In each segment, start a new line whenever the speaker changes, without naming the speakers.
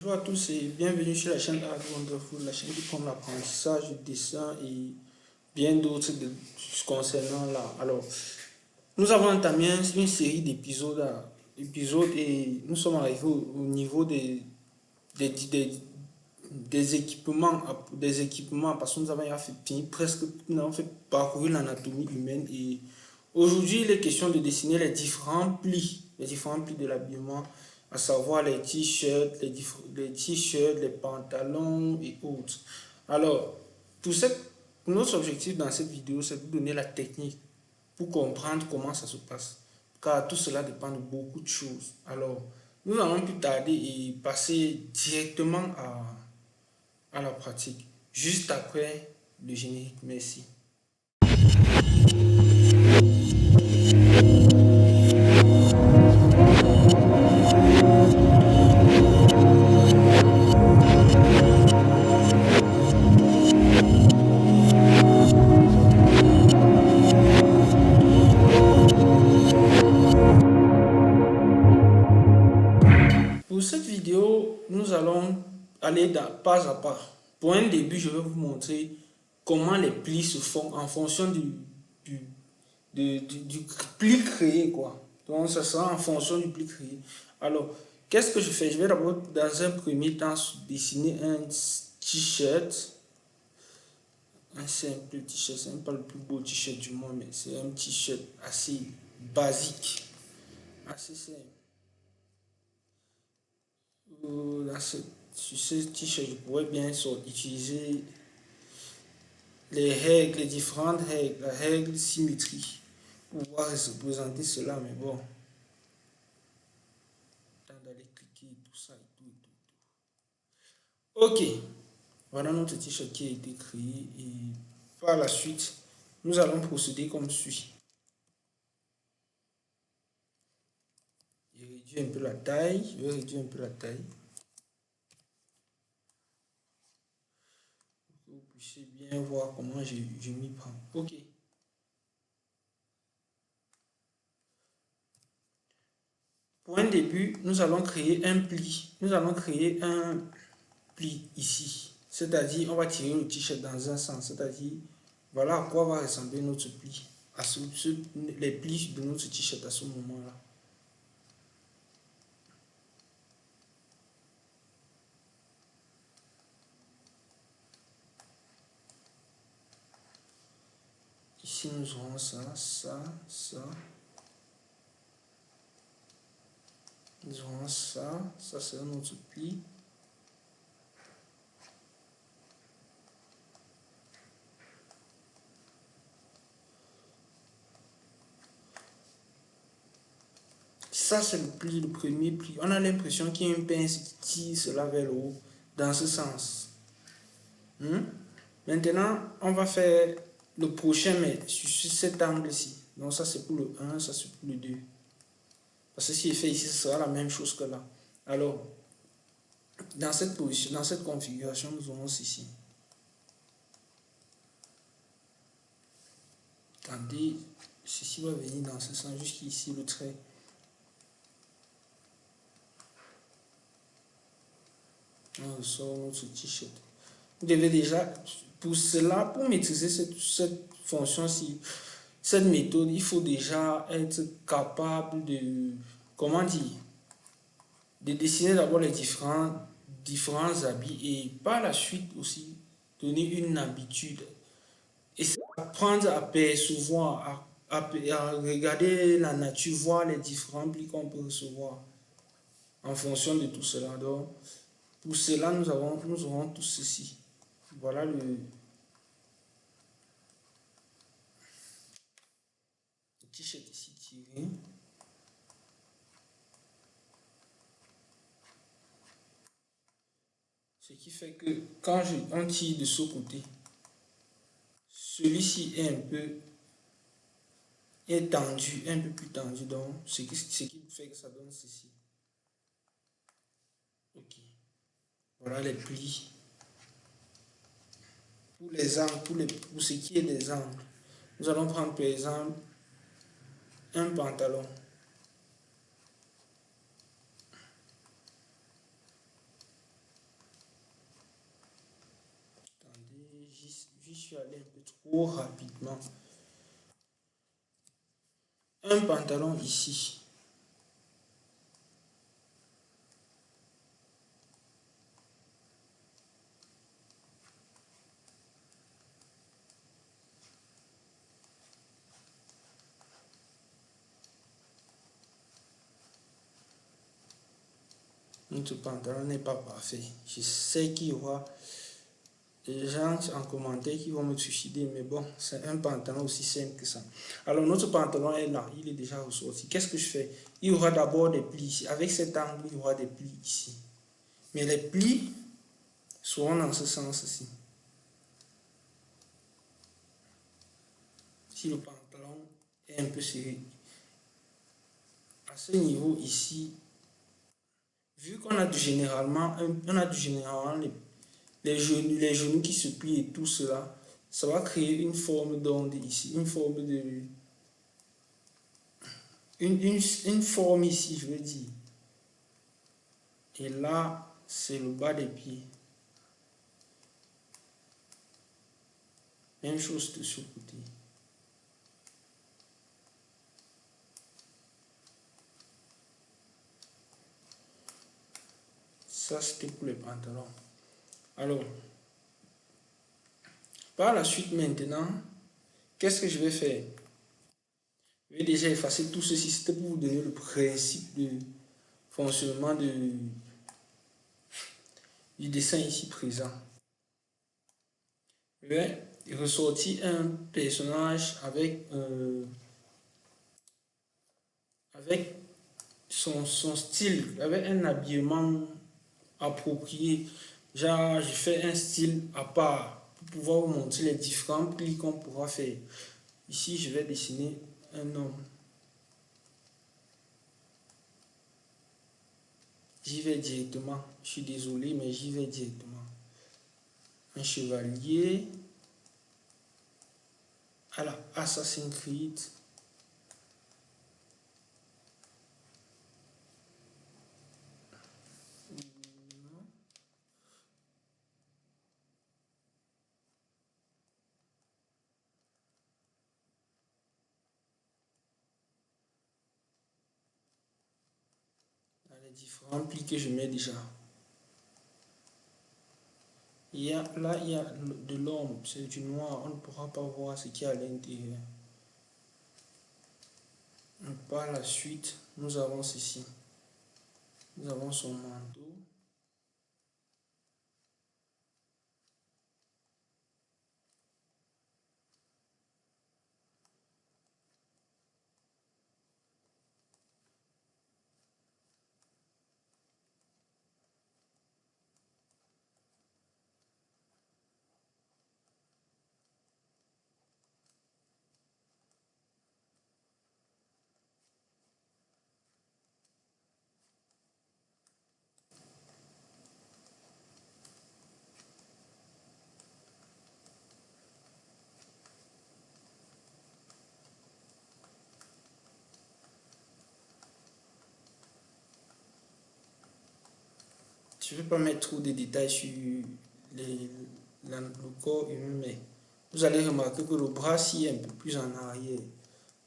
Bonjour à tous et bienvenue sur la chaîne Art Wonderful, la chaîne qui prend l'apprentissage du dessin et bien d'autres concernant l'art. Alors, nous avons entamé une série d'épisodes et nous sommes arrivés au niveau des, des, des équipements parce que nous avons fini presque, nous avons fait parcourir l'anatomie humaine et aujourd'hui il est question de dessiner les différents plis de l'habillement, à savoir les t-shirts, les pantalons et autres. Alors, notre objectif dans cette vidéo, c'est de vous donner la technique pour comprendre comment ça se passe. Car tout cela dépend de beaucoup de choses. Alors, nous allons plus tarder et passer directement à la pratique, juste après le générique. Merci. Pour cette vidéo, nous allons aller pas à pas. Pour un début, je vais vous montrer comment les plis se font en fonction du, du pli créé, quoi. Donc, ça sera en fonction du pli créé. Alors, qu'est-ce que je fais? Je vais d'abord, dans un premier temps, dessiner un t-shirt. Un simple t-shirt, c'est même pas le plus beau t-shirt du monde, mais c'est un t-shirt assez basique, assez simple. Sur ce t-shirt, je pourrais bien utiliser les différentes règles, la règle symétrie, pour pouvoir représenter cela, mais bon, temps d'aller cliquer, tout ça et tout, et tout. Ok, voilà notre t-shirt qui a été créé et par la suite, nous allons procéder comme suit. Je réduis un peu la taille, je vais réduire un peu la taille. Vous puissiez bien voir comment je m'y prends. Ok. Pour un début, nous allons créer un pli. Nous allons créer un pli ici. C'est-à-dire, on va tirer le t-shirt dans un sens. C'est-à-dire, voilà à quoi va ressembler notre pli. Les plis de notre t-shirt à ce moment-là. Ici, nous aurons ça, ça, ça. Nous aurons ça, ça c'est notre pli. Ça c'est le pli, le premier pli. On a l'impression qu'il y a une pince qui tire cela vers le haut, dans ce sens. Maintenant, on va faire le prochain, mais sur cet angle-ci. Donc ça c'est pour le 1, ça c'est pour le 2. Parce que s'il est fait ici, ce sera la même chose que là. Alors, dans cette position, dans cette configuration, nous aurons ceci. Attendez, ceci va venir dans ce sens, jusqu'ici le trait. On ressort notre t-shirt. Vous devez déjà, pour cela, pour maîtriser cette fonction-ci, cette méthode, il faut déjà être capable de, comment dire, de dessiner d'abord les différents habits et par la suite aussi donner une habitude et apprendre à percevoir, à regarder la nature, voir les différents plis qu'on peut recevoir en fonction de tout cela. Donc, pour cela, nous aurons tout ceci. Voilà le t-shirt ici tiré. Ce qui fait que quand on tire de ce côté, celui-ci est tendu, un peu plus tendu. Donc, ce qui fait que ça donne ceci. Ok. Voilà les plis. Pour les angles, pour ce qui est des angles, nous allons prendre par exemple un pantalon. j'y suis allé un peu trop rapidement. Un pantalon ici. Notre pantalon n'est pas parfait. Je sais qu'il y aura des gens en commentaire qui vont me suicider, mais bon, c'est un pantalon aussi simple que ça. Alors, notre pantalon est là, il est déjà ressorti. Qu'est-ce que je fais? Il y aura d'abord des plis ici. Avec cet angle, il y aura des plis ici. Mais les plis seront dans ce sens-ci. Si le pantalon est un peu serré, à ce niveau ici, vu qu'on a généralement, les genoux qui se plient et tout cela, ça va créer une forme d'onde ici, une forme de... Une forme ici, je veux dire. Et là, c'est le bas des pieds. Même chose de ce côté. Ça, c'était pour les pantalons. Alors, par la suite maintenant, qu'est-ce que je vais faire? Je vais déjà effacer tout ceci. C'était pour vous donner le principe de fonctionnement du dessin ici présent. Je vais ressortir un personnage avec son style, avec un habillement approprié. Genre, je fais un style à part pour pouvoir vous montrer les différents plis qu'on pourra faire. Ici, je vais dessiner un homme. J'y vais directement. Je suis désolé, mais j'y vais directement. Un chevalier à la Assassin's Creed. Dans les différents plis que je mets déjà. Là, il y a de l'ombre, c'est du noir, on ne pourra pas voir ce qu'il y a à l'intérieur. Par la suite, nous avons ceci. Nous avons son manteau. Je ne vais pas mettre trop de détails sur le corps humain, mais vous allez remarquer que le bras ci est un peu plus en arrière.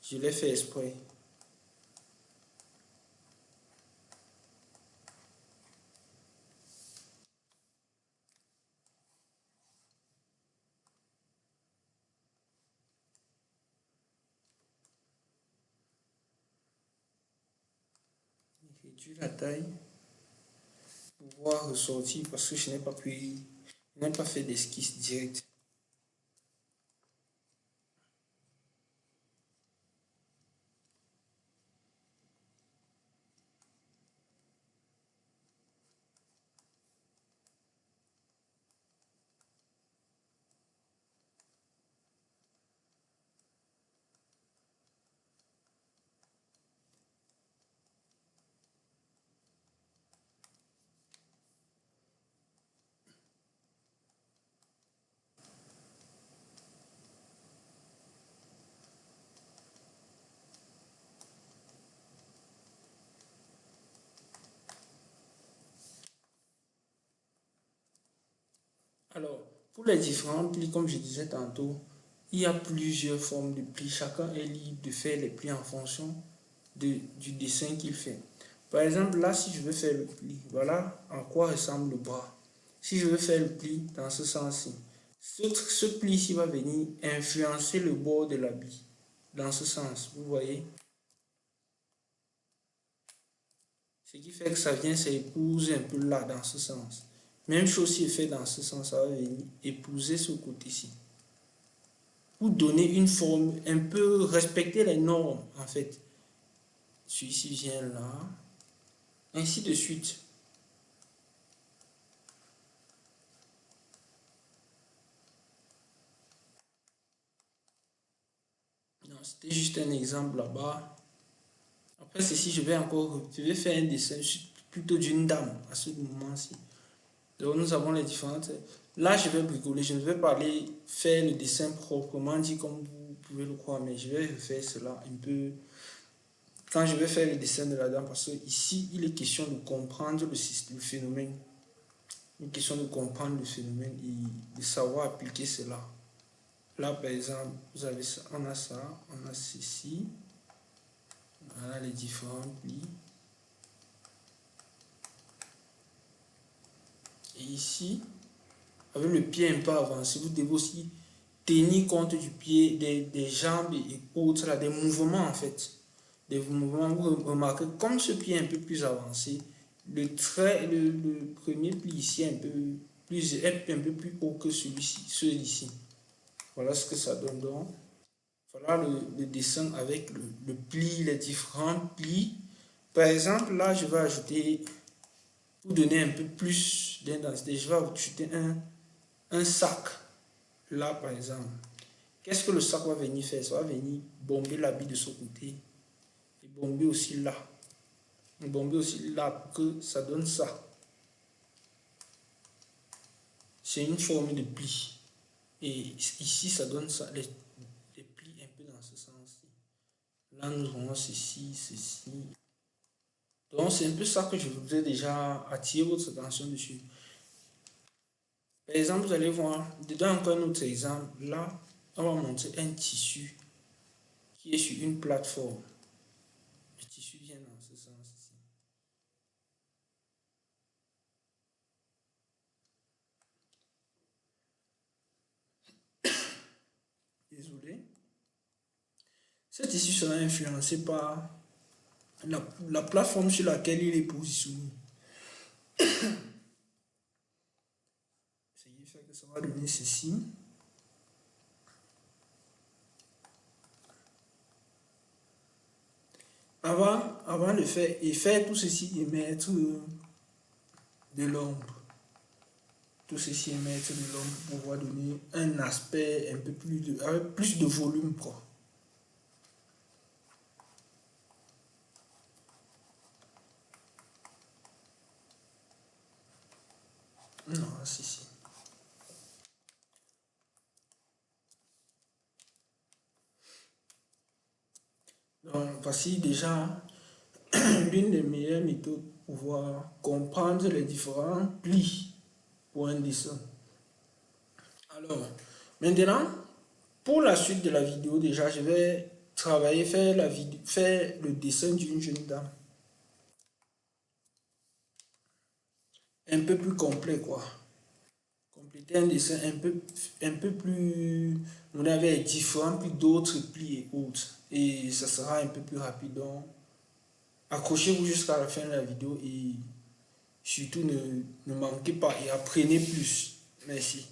Je l'ai fait exprès. Réduire la taille pour pouvoir ressortir parce que je n'ai pas fait d'esquisse directe. Alors, Pour les différents plis, comme je disais tantôt, il y a plusieurs formes de plis. Chacun est libre de faire les plis en fonction du dessin qu'il fait. Par exemple, là, si je veux faire le pli, voilà en quoi ressemble le bras. Si je veux faire le pli dans ce sens-ci, ce pli-ci va venir influencer le bord de l'habit dans ce sens. Vous voyez? Ce qui fait que ça vient s'épouser un peu là, dans ce sens. Même chose si est fait dans ce sens, ça va venir épouser ce côté-ci. Pour donner une forme, un peu respecter les normes, en fait. Celui-ci vient là, ainsi de suite. Non, c'était juste un exemple là-bas. Après ceci, je vais faire un dessin plutôt d'une dame à ce moment-ci. Donc nous avons les différentes. Là, je vais bricoler. Je ne vais pas aller faire le dessin proprement dit comme vous pouvez le croire, mais je vais faire cela un peu quand je vais faire le dessin de la dame, parce que ici, il est question de comprendre le phénomène. Une question de comprendre le phénomène et de savoir appliquer cela. Là, par exemple, vous avez ça, on a ceci. Voilà les différents plis. Et ici, avec le pied un peu avancé, vous devez aussi tenir compte du pied, des jambes et autres, là, des mouvements en fait. Des mouvements, vous remarquez, comme ce pied est un peu plus avancé, le premier pli ici est un peu plus haut que celui-ci. Voilà ce que ça donne donc. Voilà le dessin avec le pli, les différents plis. Par exemple, là, je vais ajouter, pour donner un peu plus d'intensité, je vais ajouter un sac. Là, par exemple. Qu'est-ce que le sac va venir faire? Ça va venir bomber l'habit de ce côté. Et bomber aussi là. Et bomber aussi là pour que ça donne ça. C'est une forme de pli. Et ici, ça donne ça. Les plis un peu dans ce sens-ci. Là, nous avons ceci, ceci. Donc, c'est un peu ça que je voudrais déjà attirer votre attention dessus. Par exemple, vous allez voir, dedans encore un autre exemple. Là, on va montrer un tissu qui est sur une plateforme. Le tissu vient dans ce sens-ci. Désolé. Ce tissu sera influencé par la plateforme sur laquelle il est positionné. Ce qui fait que ça va donner ceci. Avant de faire, et faire tout ceci et mettre de l'ombre. Tout ceci et mettre de l'ombre pour pouvoir donner un aspect un peu avec plus de volume, quoi. Non, si, si. Donc, voici déjà l'une des meilleures méthodes pour pouvoir comprendre les différents plis pour un dessin. Alors, maintenant, pour la suite de la vidéo, déjà, je vais travailler, faire le dessin d'une jeune dame. Un peu plus complet, quoi. Compléter un dessin un peu plus... On avait différents plis, d'autres plis et autres. Et ça sera un peu plus rapide. Donc, accrochez-vous jusqu'à la fin de la vidéo et surtout ne manquez pas et apprenez plus. Merci.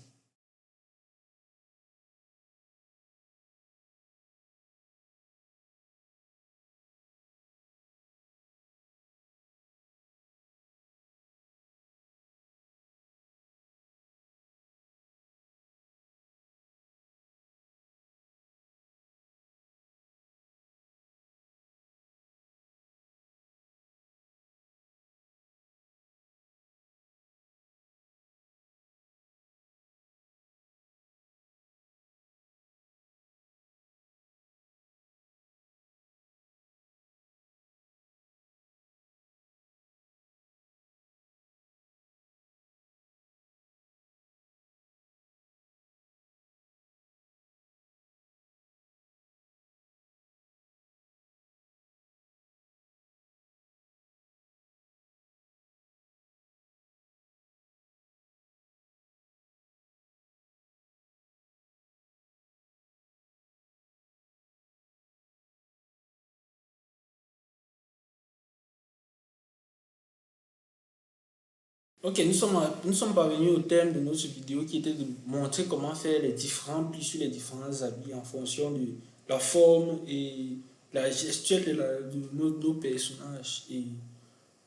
Ok, nous sommes parvenus au thème de notre vidéo qui était de montrer comment faire les différents plis sur les différents habits en fonction de la forme et la gestuelle de nos personnages. Et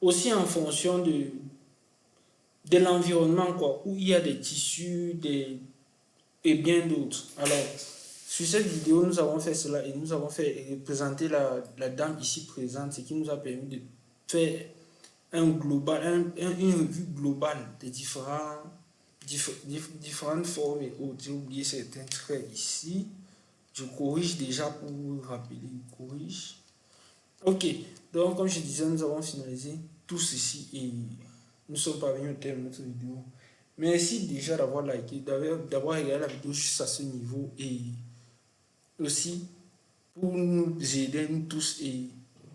aussi en fonction de l'environnement, quoi, où il y a des tissus et bien d'autres. Alors, sur cette vidéo, nous avons fait cela et nous avons fait présenter la dame ici présente, ce qui nous a permis de faire une revue globale des différentes formes et autres. J'ai oublié certains traits ici. Je corrige déjà pour vous rappeler. Corrige. Ok, donc comme je disais, nous avons finalisé tout ceci et nous sommes parvenus au terme de notre vidéo. Merci déjà d'avoir liké, d'avoir regardé la vidéo juste à ce niveau et aussi pour nous aider, nous tous, et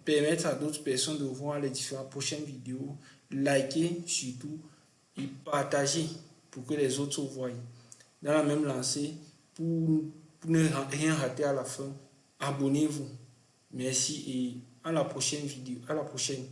permettre à d'autres personnes de voir les différentes prochaines vidéos, liker surtout et partager pour que les autres voient. Dans la même lancée, pour ne rien rater à la fin, abonnez-vous. Merci et à la prochaine vidéo. À la prochaine.